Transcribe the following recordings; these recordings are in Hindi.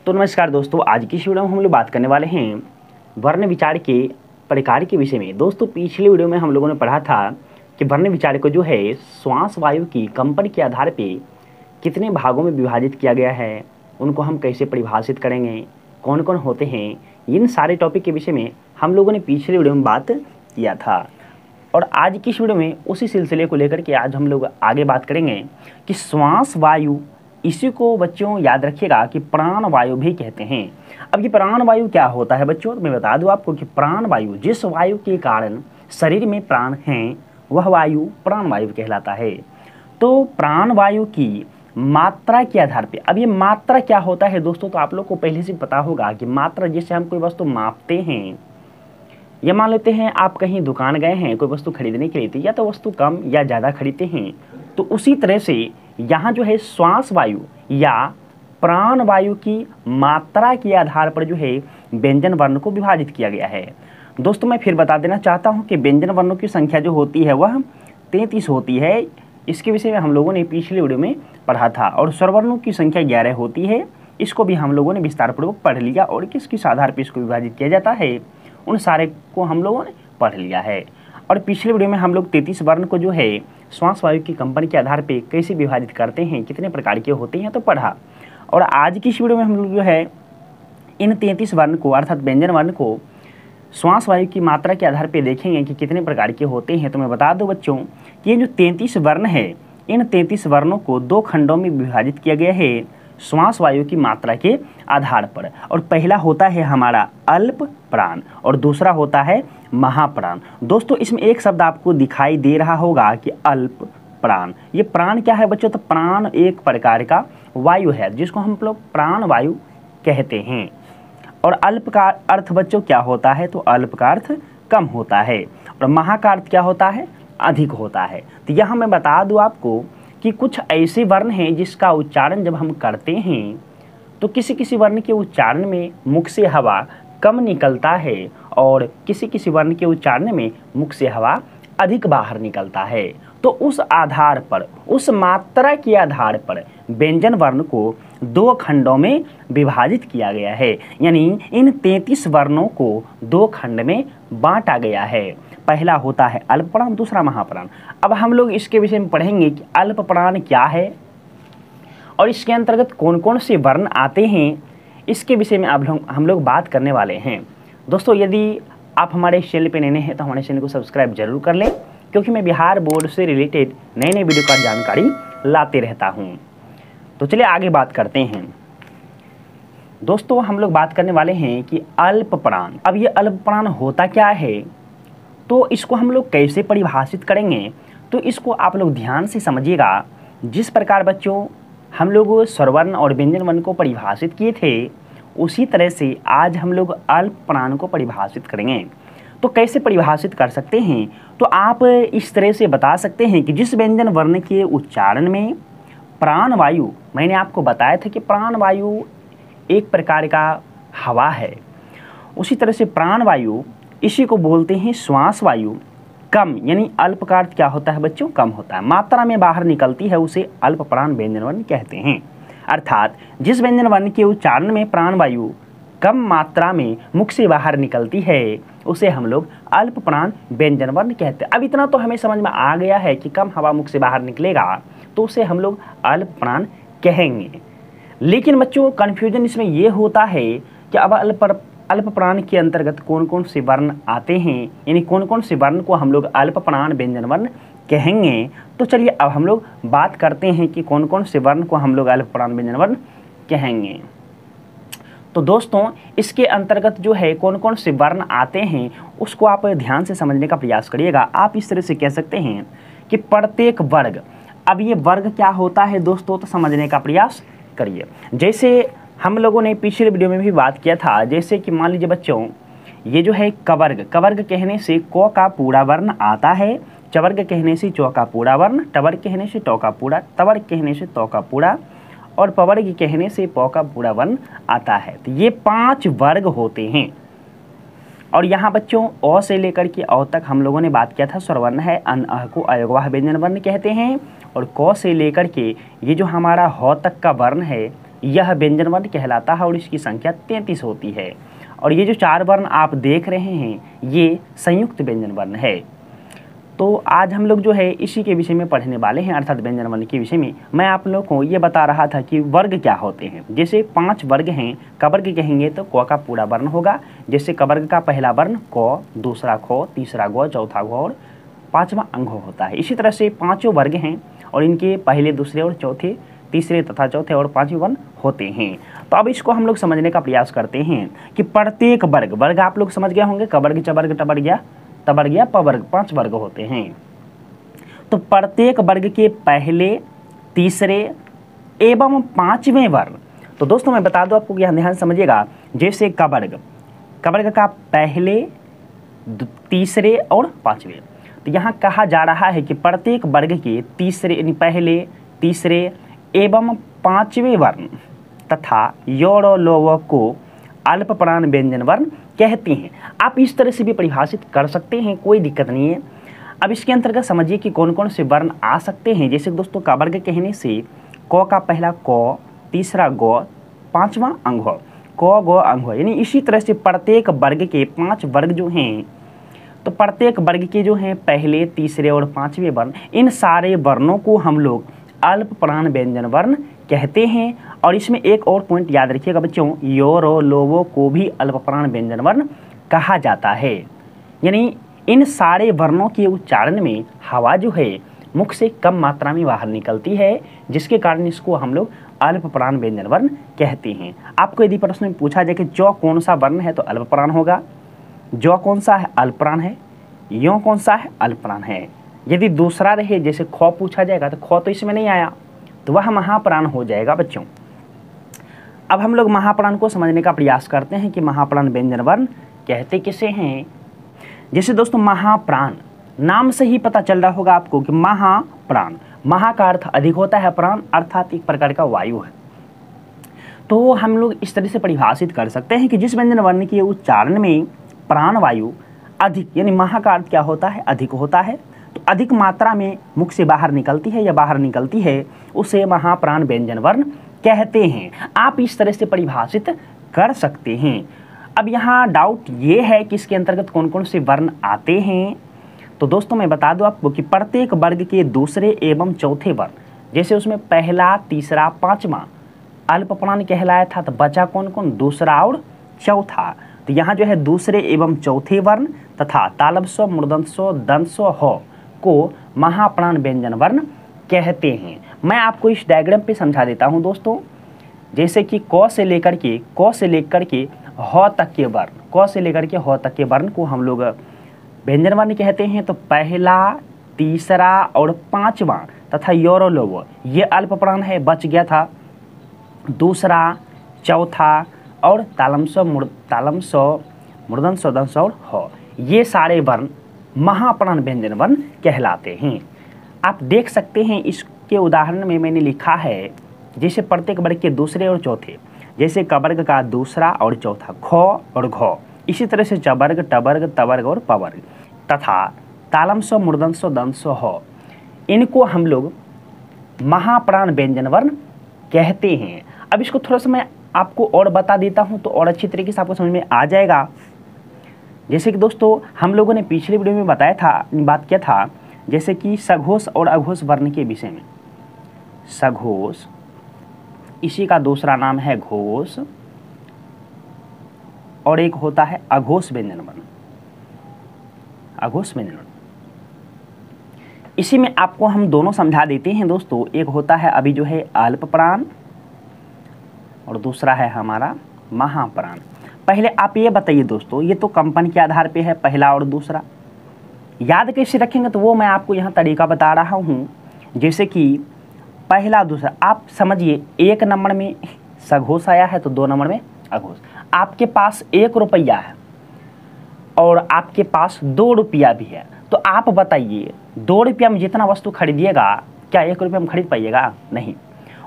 तो नमस्कार दोस्तों, आज की इस वीडियो में हम लोग बात करने वाले हैं वर्ण विचार के प्रकार के विषय में। दोस्तों पिछले वीडियो में हम लोगों ने पढ़ा था कि वर्ण विचार को जो है श्वास वायु की कंपन के आधार पे कितने भागों में विभाजित किया गया है, उनको हम कैसे परिभाषित करेंगे, कौन कौन होते हैं, इन सारे टॉपिक के विषय में हम लोगों ने पिछले वीडियो में बात किया था। और आज की इस वीडियो में उसी सिलसिले को लेकर के आज हम लोग आगे बात करेंगे कि श्वास वायु, इसी को बच्चों याद रखिएगा कि प्राण वायु भी कहते हैं। अब ये प्राण वायु क्या होता है बच्चों, तो मैं बता दूं आपको कि प्राण वायु, जिस वायु के कारण शरीर में प्राण हैं वह वायु प्राण वायु कहलाता है। तो प्राण वायु की मात्रा के आधार पे, अब ये मात्रा क्या होता है दोस्तों, तो आप लोग को पहले से पता होगा कि मात्रा जिससे हम कोई वस्तु मापते हैं, या मान लेते हैं आप कहीं दुकान गए हैं कोई वस्तु खरीदने के लिए, या तो वस्तु कम या ज़्यादा खरीदते हैं, तो उसी तरह से यहाँ जो है श्वास वायु या प्राण वायु की मात्रा के आधार पर जो है व्यंजन वर्ण को विभाजित किया गया है। दोस्तों मैं फिर बता देना चाहता हूँ कि व्यंजन वर्णों की संख्या जो होती है वह 33 होती है। इसके विषय में हम लोगों ने पिछले वीडियो में पढ़ा था। और स्वरवर्णों की संख्या 11 होती है, इसको भी हम लोगों ने विस्तारपूर्वक पढ़ लिया। और किस किस आधार पर इसको विभाजित किया जाता है उन सारे को हम लोगों ने पढ़ लिया है। और पिछले वीडियो में हम लोग 33 वर्ण को जो है श्वास वायु की कंपन के आधार पे कैसे विभाजित करते हैं, कितने प्रकार के होते हैं, तो पढ़ा। और आज की इस वीडियो में हम लोग जो है इन 33 वर्ण को अर्थात व्यंजन वर्ण को श्वास वायु की मात्रा के आधार पे देखेंगे कि कितने प्रकार के होते हैं। तो मैं बता दूं बच्चों कि ये जो 33 वर्ण है, इन 33 वर्णों को 2 खंडों में विभाजित किया गया है श्वास वायु की मात्रा के आधार पर। और पहला होता है हमारा अल्प प्राण और दूसरा होता है महाप्राण। दोस्तों इसमें एक शब्द आपको दिखाई दे रहा होगा कि अल्प प्राण। ये प्राण क्या है बच्चों, तो प्राण एक प्रकार का वायु है जिसको हम लोग प्राण वायु कहते हैं। और अल्प का अर्थ बच्चों क्या होता है, तो अल्प का अर्थ कम होता है, और महा का अर्थ क्या होता है, अधिक होता है। तो यहाँ मैं बता दूँ आपको कि कुछ ऐसे वर्ण हैं जिसका उच्चारण जब हम करते हैं तो किसी किसी वर्ण के उच्चारण में मुख से हवा कम निकलता है और किसी किसी वर्ण के उच्चारण में मुख से हवा अधिक बाहर निकलता है। तो उस आधार पर, उस मात्रा के आधार पर व्यंजन वर्ण को 2 खंडों में विभाजित किया गया है। यानी इन 33 वर्णों को 2 खंड में बांटा गया है। पहला होता है अल्प प्राण, दूसरा महाप्राण। अब हम लोग इसके विषय में पढ़ेंगे कि अल्प प्राण क्या है और इसके अंतर्गत कौन कौन से वर्ण आते हैं, इसके विषय में अब हम लोग बात करने वाले हैं। दोस्तों यदि आप हमारे चैनल पे नए हैं तो हमारे चैनल को सब्सक्राइब जरूर कर लें, क्योंकि मैं बिहार बोर्ड से रिलेटेड नए नए वीडियो का जानकारी लाते रहता हूँ। तो चलिए आगे बात करते हैं। दोस्तों हम लोग बात करने वाले हैं कि अल्प प्राण। अब ये अल्प प्राण होता क्या है, तो इसको हम लोग कैसे परिभाषित करेंगे, तो इसको आप लोग ध्यान से समझिएगा। जिस प्रकार बच्चों हम लोग स्वरवर्ण और व्यंजन वर्ण को परिभाषित किए थे, उसी तरह से आज हम लोग अल्प प्राण को परिभाषित करेंगे। तो कैसे परिभाषित कर सकते हैं, तो आप इस तरह से बता सकते हैं कि जिस व्यंजन वर्ण के उच्चारण में प्राण वायु, मैंने आपको बताया था कि प्राण वायु एक प्रकार का हवा है, उसी तरह से प्राण वायु इसी को बोलते हैं श्वास वायु, कम यानी अल्प का अर्थ क्या होता है बच्चों, कम होता है, मात्रा में बाहर निकलती है, उसे अल्प प्राण व्यंजन वर्ण कहते हैं। अर्थात जिस व्यंजन वर्ण के उच्चारण में प्राण वायु कम मात्रा में मुख से बाहर निकलती है, उसे हम लोग अल्प प्राण व्यंजन वर्ण कहते हैं। अब इतना तो हमें समझ में आ गया है कि कम हवा मुख से बाहर निकलेगा तो उसे हम लोग अल्प प्राण कहेंगे। लेकिन बच्चों कन्फ्यूजन इसमें यह होता है कि अब अल्प प्राण के अंतर्गत कौन कौन से वर्ण आते हैं, यानी कौन कौन से वर्ण को हम लोग अल्प प्राण व्यंजन वर्ण कहेंगे। तो चलिए अब हम लोग बात करते हैं कि कौन कौन से वर्ण को हम लोग अल्प प्राण व्यंजन वर्ण कहेंगे। तो दोस्तों इसके अंतर्गत जो है कौन कौन से वर्ण आते हैं उसको आप ध्यान से समझने का प्रयास करिएगा। आप इस तरह से कह सकते हैं कि प्रत्येक वर्ग। अब ये वर्ग क्या होता है दोस्तों, तो समझने का प्रयास करिए। जैसे हम लोगों ने पिछले वीडियो में भी बात किया था, जैसे कि मान लीजिए बच्चों ये जो है कवर्ग, कवर्ग कहने से क का पूरा वर्ण आता है, चवर्ग कहने से चौ का पूरा वर्ण, टवर्ग कहने से टौ का पूरा, तवर्ग कहने से तौ का पूरा, और पवर्ग कहने से पौ का पूरा वर्ण आता है। तो ये 5 वर्ग होते हैं। और यहाँ बच्चों अ से लेकर के औ तक हम लोगों ने बात किया था स्वरवर्ण है, अन अह को अयोगवाह व्यंजन वर्ण कहते हैं। और क से लेकर के ये जो हमारा ह तक का वर्ण है यह व्यंजन वर्ण कहलाता है और इसकी संख्या 33 होती है। और ये जो 4 वर्ण आप देख रहे हैं ये संयुक्त व्यंजन वर्ण है। तो आज हम लोग जो है इसी के विषय में पढ़ने वाले हैं, अर्थात व्यंजन वर्ण के विषय में। मैं आप लोगों को ये बता रहा था कि वर्ग क्या होते हैं। जैसे 5 वर्ग हैं, क वर्ग कहेंगे तो क का पूरा वर्ण होगा। जैसे क वर्ग का पहला वर्ण क, दूसरा ख, तीसरा ग, चौथा घ और 5वां अंग होता है। इसी तरह से 5 वर्ग हैं और इनके पहले, दूसरे और चौथे, तीसरे तथा चौथे और 5वें वर्ण होते हैं। तो अब इसको हम लोग समझने का प्रयास करते हैं कि प्रत्येक वर्ग, वर्ग आप लोग समझ गए होंगे, क वर्ग, च वर्ग, ट वर्ग, त वर्ग या प वर्ग, 5 वर्ग होते हैं। तो प्रत्येक वर्ग के पहले, तीसरे एवं 5वें वर्ण, तो दोस्तों मैं बता दूं आपको कि ध्यान समझिएगा। जैसे क वर्ग का पहले, तीसरे और 5वें, तो यहाँ कहा जा रहा है कि प्रत्येक वर्ग के तीसरे यानी पहले, तीसरे एवं 5वें वर्ण तथा योड़ और लोव को अल्प प्राण व्यंजन वर्ण कहते हैं। आप इस तरह से भी परिभाषित कर सकते हैं, कोई दिक्कत नहीं है। अब इसके अंतर्गत समझिए कि कौन कौन से वर्ण आ सकते हैं। जैसे दोस्तों क वर्ग कहने से क का पहला क, तीसरा ग, 5वां अंग, क ग अंग, यानी इसी तरह से प्रत्येक वर्ग के 5 वर्ग जो हैं, तो प्रत्येक वर्ग के जो हैं पहले, तीसरे और 5वें वर्ण, इन सारे वर्णों को हम लोग अल्प प्राण व्यंजन वर्ण कहते हैं। और इसमें एक और पॉइंट याद रखिएगा बच्चों, योर और लोवो को भी अल्प प्राण व्यंजन वर्ण कहा जाता है। यानी इन सारे वर्णों के उच्चारण में हवा जो है मुख से कम मात्रा में बाहर निकलती है, जिसके कारण इसको हम लोग अल्प प्राण व्यंजन वर्ण कहते हैं। आपको यदि प्रश्न में पूछा जाए कि ज कौन सा वर्ण है तो अल्प प्राण होगा, ज कौन सा है अल्प प्राण है, यो कौन सा है अल्प प्राण है। यदि दूसरा रहे, जैसे ख पूछा जाएगा तो ख तो इसमें नहीं आया, तो वह महाप्राण हो जाएगा बच्चों। अब हम लोग महाप्राण को समझने का प्रयास करते हैं कि महाप्राण व्यंजन वर्ण कहते किसे हैं। जैसे दोस्तों महाप्राण, नाम से ही पता चल रहा होगा आपको कि महाप्राण, महा का अर्थ अधिक होता है, प्राण अर्थात एक प्रकार का वायु है। तो हम लोग इस तरह से परिभाषित कर सकते हैं कि जिस व्यंजन वर्ण के उच्चारण में प्राण वायु अधिक, यानी महा का अर्थ क्या होता है, अधिक होता है, तो अधिक मात्रा में मुख से बाहर निकलती है या बाहर निकलती है, उसे महाप्राण व्यंजन वर्ण कहते हैं। आप इस तरह से परिभाषित कर सकते हैं। अब यहाँ डाउट ये है कि इसके अंतर्गत कौन कौन से वर्ण आते हैं। तो दोस्तों मैं बता दूं आपको कि प्रत्येक वर्ग के दूसरे एवं चौथे वर्ण, जैसे उसमें पहला, तीसरा, 5वां अल्प प्राण कहलाया था, तो बचा कौन कौन, दूसरा और चौथा। तो यहाँ जो है दूसरे एवं चौथे वर्ण तथा तालब स्व, मूर्धन्य स्व, दंत स्व, ह को महाप्राण व्यंजन वर्ण कहते हैं। मैं आपको इस डायग्राम पे समझा देता हूँ दोस्तों। जैसे कि क से लेकर के ह तक के वर्ण, क से लेकर के ह तक के वर्ण को हम लोग व्यंजन वर्ण कहते हैं। तो पहला, तीसरा और 5वां तथा योर और लोव, ये अल्प प्राण है, बच गया था। दूसरा, चौथा और तालम स्व, मूर्धन्य स्व, दंत स्व और ह, ये सारे वर्ण महाप्राण व्यंजन वर्ण कहलाते हैं। आप देख सकते हैं इसके उदाहरण में मैंने लिखा है, जैसे प्रत्येक वर्ग के दूसरे और चौथे, जैसे क वर्ग का दूसरा और चौथा ख और घ, इसी तरह से च वर्ग, ट वर्ग, त वर्ग और प वर्ग तथा तालम स्व, मूर्धन्य स्व, दंत स्व, ह, इनको हम लोग महाप्राण व्यंजन वर्ण कहते हैं। अब इसको थोड़ा सा मैं आपको और बता देता हूँ तो और अच्छी तरीके से आपको समझ में आ जाएगा। जैसे कि दोस्तों हम लोगों ने पिछले वीडियो में बताया था, बात किया था, जैसे कि सघोष और अघोष वर्ण के विषय में। सघोष, इसी का दूसरा नाम है घोष, और एक होता है अघोष व्यंजन वर्ण, अघोष व्यंजन वर्ण। इसी में आपको हम दोनों समझा देते हैं दोस्तों। एक होता है अभी जो है अल्प प्राण और दूसरा है हमारा महाप्राण। पहले आप ये बताइए दोस्तों, ये तो कंपन के आधार पे है पहला और दूसरा, याद कैसे रखेंगे तो वो मैं आपको यहाँ तरीका बता रहा हूँ। जैसे कि पहला, दूसरा, आप समझिए 1 नंबर में सघोष आया है तो 2 नंबर में अघोष। आपके पास 1 रुपया है और आपके पास 2 रुपया भी है, तो आप बताइए 2 रुपया में जितना वस्तु खरीदिएगा, क्या 1 रुपया में खरीद पाइएगा? नहीं।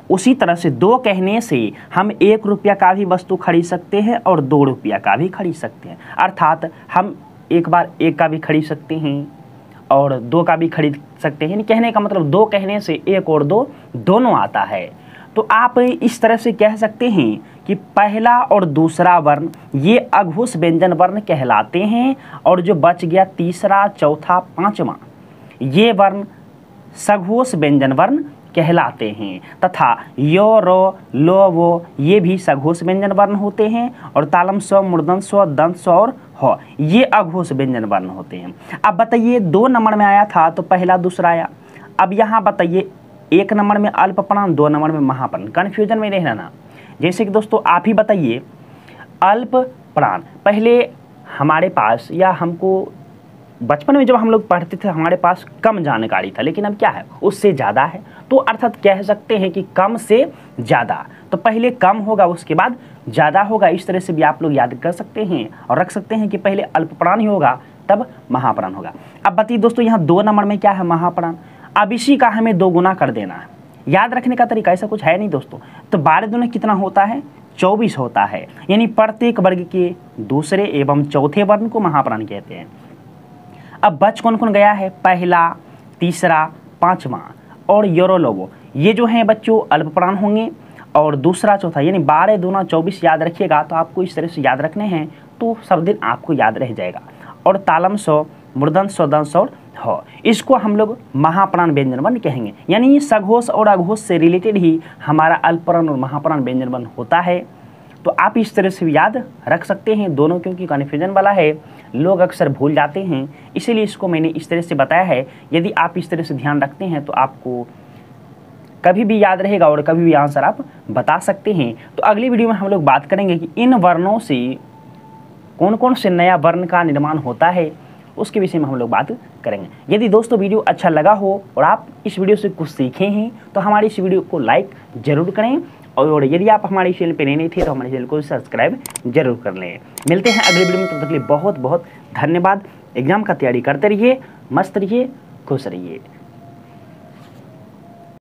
उसी तरह से 2 कहने से हम 1 रुपया का भी वस्तु खरीद सकते हैं और 2 रुपया का भी खरीद सकते हैं। अर्थात हम एक बार 1 का भी खरीद सकते हैं और 2 का भी खरीद सकते हैं। यानी कहने का मतलब 2 कहने से 1 और 2 दोनों आता है। तो आप इस तरह से कह सकते हैं कि पहला और दूसरा वर्ण ये अघोष व्यंजन वर्ण कहलाते हैं, और जो बच गया तीसरा, चौथा, पांचवा ये वर्ण सघोष व्यंजन वर्ण कहलाते हैं, तथा यो, रो, लो, वो ये भी सघोष व्यंजन वर्ण होते हैं, और तालम स्व, मूर्धन्य स्व, दंत स्व और ह ये अघोष व्यंजन वर्ण होते हैं। अब बताइए 2 नंबर में आया था तो पहला दूसरा आया। अब यहाँ बताइए 1 नंबर में अल्प प्राण, 2 नंबर में महाप्राण, कन्फ्यूजन में नहीं रहना। जैसे कि दोस्तों आप ही बताइए, अल्प प्राण पहले हमारे पास, या हमको बचपन में जब हम लोग पढ़ते थे हमारे पास कम जानकारी था, लेकिन अब क्या है उससे ज़्यादा है, तो अर्थात कह सकते हैं कि कम से ज़्यादा। तो पहले कम होगा उसके बाद ज़्यादा होगा, इस तरह से भी आप लोग याद कर सकते हैं और रख सकते हैं कि पहले अल्प प्राण ही होगा तब महाप्राण होगा। अब बताइए दोस्तों यहाँ 2 नंबर में क्या है, महाप्राण। अब इसी का हमें 2 गुना कर देना है। याद रखने का तरीका ऐसा कुछ है नहीं दोस्तों। तो 12 दूनी कितना होता है, 24 होता है, यानी प्रत्येक वर्ग के दूसरे एवं चौथे वर्ण को महाप्राण कहते हैं। अब बच कौन कौन गया है, पहला, तीसरा, पांचवा और योरोलोगो, ये जो हैं बच्चों अल्प प्राण होंगे, और दूसरा, चौथा, यानी 12 दूना 24 याद रखिएगा। तो आपको इस तरह से याद रखने हैं तो सब दिन आपको याद रह जाएगा। और तालम स्व, मूर्धन्य स्व, दंत स्व और ह, इसको हम लोग महाप्राण व्यंजन वर्ण कहेंगे। यानी सघोष और अघोष से रिलेटेड ही हमारा अल्प प्राण और महाप्राण व्यंजन वर्ण होता है। तो आप इस तरह से याद रख सकते हैं दोनों, क्योंकि कन्फ्यूजन वाला है, लोग अक्सर भूल जाते हैं, इसीलिए इसको मैंने इस तरह से बताया है। यदि आप इस तरह से ध्यान रखते हैं तो आपको कभी भी याद रहेगा और कभी भी आंसर आप बता सकते हैं। तो अगली वीडियो में हम लोग बात करेंगे कि इन वर्णों से कौन कौन से नया वर्ण का निर्माण होता है, उसके विषय में हम लोग बात करेंगे। यदि दोस्तों वीडियो अच्छा लगा हो और आप इस वीडियो से कुछ सीखे हैं तो हमारी इस वीडियो को लाइक जरूर करें, और यदि आप हमारे चैनल पर नए थे तो हमारे चैनल को सब्सक्राइब जरूर कर लें। मिलते हैं अगले वीडियो में, तब तक के लिए बहुत बहुत धन्यवाद। एग्जाम का तैयारी करते रहिए, मस्त रहिए, खुश रहिए।